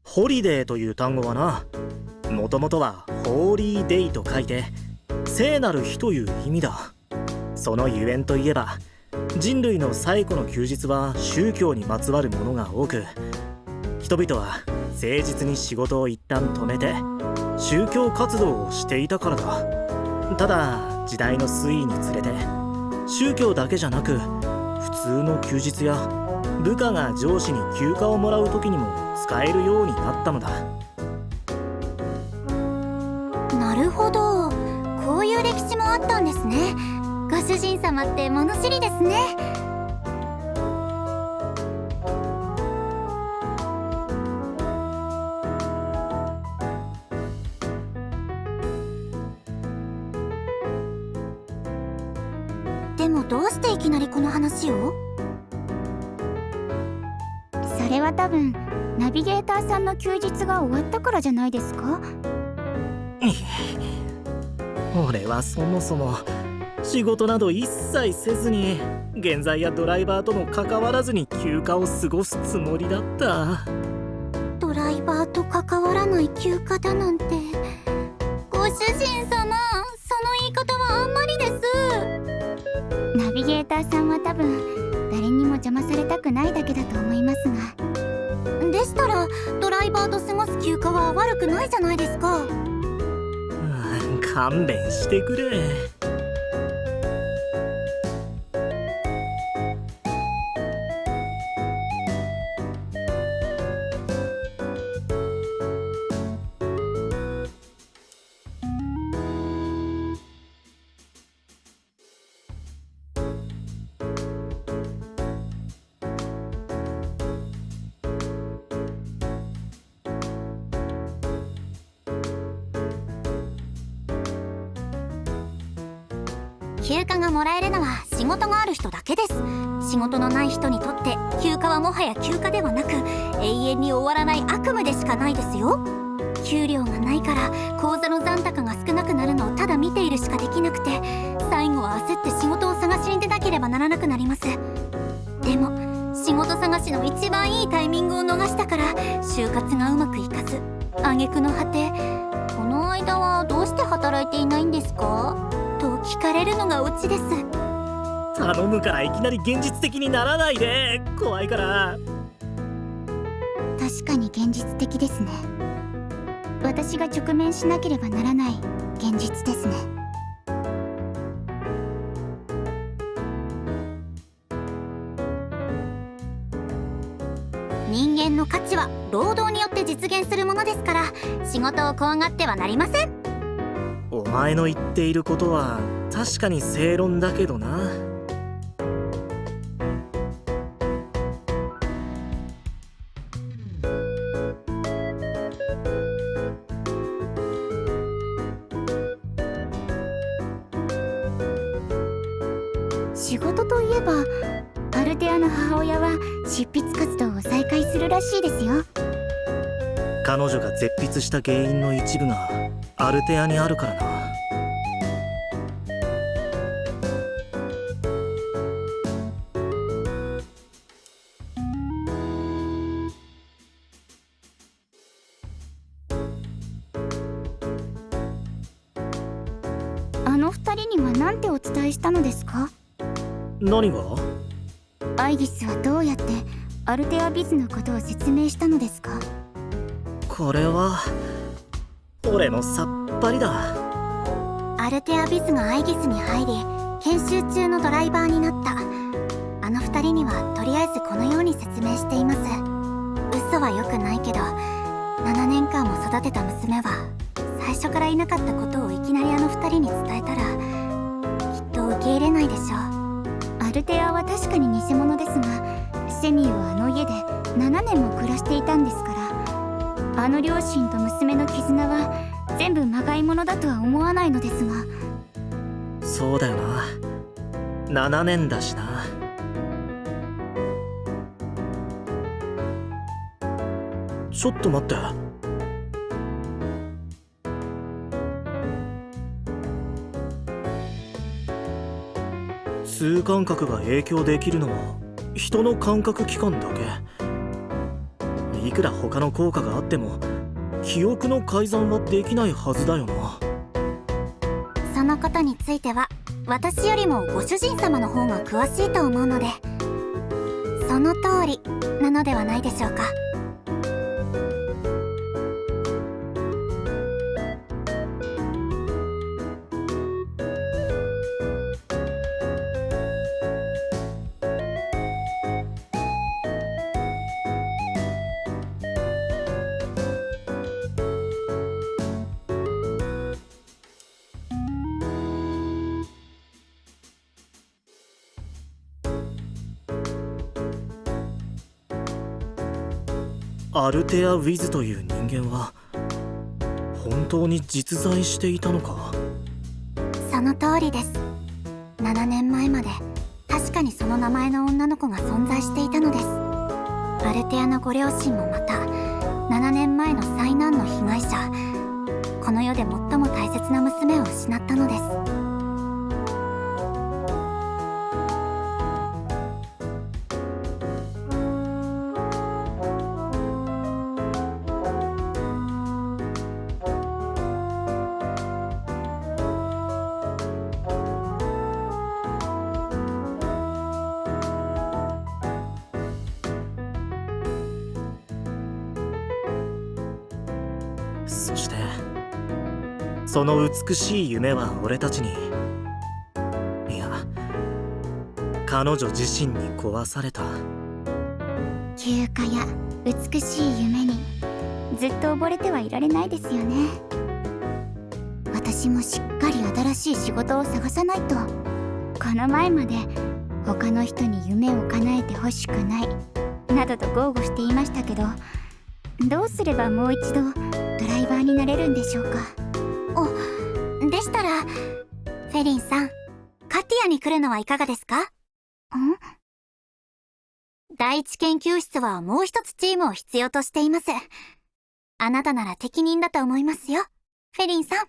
ホリデーという単語はな、もともとはホーリーデイと書いて聖なる日という意味だ。そのゆえんといえば、人類の最古の休日は宗教にまつわるものが多く、人々は誠実に仕事を一旦止めて宗教活動をしていたからだ。ただ時代の推移につれて、宗教だけじゃなく普通の休日や部下が上司に休暇をもらう時にも使えるようになったのだ。なるほど、こういう歴史もあったんですね。ご主人様って物知りですね。でもどうしていきなりこの話を？それは多分ナビゲーターさんの休日が終わったからじゃないですか？俺はそもそも仕事など一切せずに現在やドライバーとも関わらずに休暇を過ごすつもりだった。ドライバーと関わらない休暇だなんて、ご主人様、その言い方はあんまりです。ナビゲーターさんは多分誰にも邪魔されたくないだけだと思いますが。でしたらドライバーと過ごす休暇は悪くないじゃないですか。勘弁してくれ。休暇がもらえるのは仕事がある人だけです。仕事のない人にとって休暇はもはや休暇ではなく、永遠に終わらない悪夢でしかないですよ。給料がないから口座の残高が少なくなるのをただ見ているしかできなくて、最後は焦って仕事を探しに出なければならなくなります。でも仕事探しの一番いいタイミングを逃したから就活がうまくいかず、挙句の果て「この間はどうして働いていないんですか？」と聞かれるのがオチです。頼むからいきなり現実的にならないで。怖いから。確かに現実的ですね。私が直面しなければならない現実ですね。人間の価値は労働によって実現するものですから、仕事を怖がってはなりません。お前の言っていることは確かに正論だけどな。仕事といえばアルテアの母親は執筆活動を再開するらしいですよ。彼女が絶筆した原因の一部がアルテアにあるからな。あの二人には何てお伝えしたのですか？何が？アイギスはどうやってアルテアビズのことを説明したのですか？これは俺もさっぱりだ。アルテアビズがアイギスに入り研修中のドライバーになった。あの二人にはとりあえずこのように説明しています。嘘は良くないけど、7年間も育てた娘は最初からいなかったことをいきなりあの二人に伝えたらきっと受け入れないでしょう。アルテアは確かに偽物ですが、セミーはあの家で7年も暮らしていたんですから、あの両親と娘の絆は全部まがいものだとは思わないのですが。そうだよな、7年だしな。ちょっと待って。痛感覚が影響できるのは人の感覚器官だけ。いくら他の効果があっても記憶の改ざんはできないはずだよな。そのことについては私よりもご主人様の方が詳しいと思うので、その通りなのではないでしょうか。アルテア・ウィズという人間は本当に実在していたのか。その通りです。7年前まで確かにその名前の女の子が存在していたのです。アルテアのご両親もまた7年前の災難の被害者、この世で最も大切な娘を失ったのです。そしてその美しい夢は俺たちに、いや彼女自身に壊された。休暇や美しい夢にずっと溺れてはいられないですよね。私もしっかり新しい仕事を探さないと。この前まで他の人に夢を叶えてほしくないなどと豪語していましたけど、どうすればもう一度ドライバーになれるんでしょうか。でしたらフェリンさん、カティアに来るのはいかがですか？第一研究室はもう一つチームを必要としています。あなたなら適任だと思いますよ、フェリンさん。